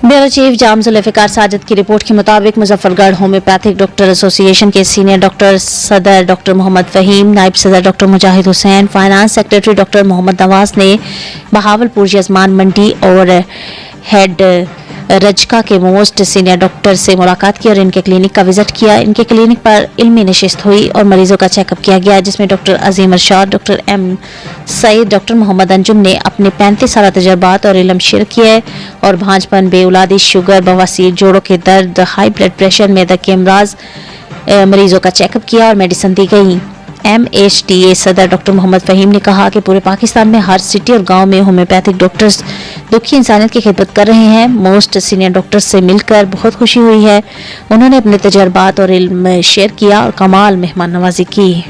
Bureau chief Jam Zulfiqar Sajid की report के मुताबिक मुजफ्फरगढ़ होम्योपैथिक डॉक्टर एसोसिएशन के सीनियर डॉक्टर सदर डॉक्टर मोहम्मद फ़हीम, नायब सदर doctor Mujahid Hussain, finance secretary doctor Mohammad Nawaz ने बहावलपुर यजमान मंडी और हेड रजका के मोस्ट सीनियर डॉक्टर से मुलाकात की और इनके क्लिनिक का विजिट किया। इनके क्लिनिक पर इल्मी नशिस्त हुई और मरीजों का चेकअप किया गया, जिसमें doctor Azeem Arshad, doctor M Saeed, doctor Mohammad Anjum ने अपने 35 साल तजर्बात और इल्म शेयर किए और भांजपन, बेउलादी, शुगर, बवासीर, जोड़ों के दर्द, हाई ब्लड प्रेशर, मैदा के अमराज मरीजों का चेकअप किया और मेडिसिन दी गई। MHTA सदर डॉक्टर मोहम्मद फ़हीम ने कहा कि पूरे पाकिस्तान में हर सिटी और गांव में होम्योपैथिक डॉक्टर्स दुखी इंसानियत की खिदमत कर रहे हैं। मोस्ट सीनियर डॉक्टर्स से मिलकर बहुत खुशी हुई है। उन्होंने अपने तजर्बात और इल्म शेयर किया और कमाल मेहमान नवाजी की।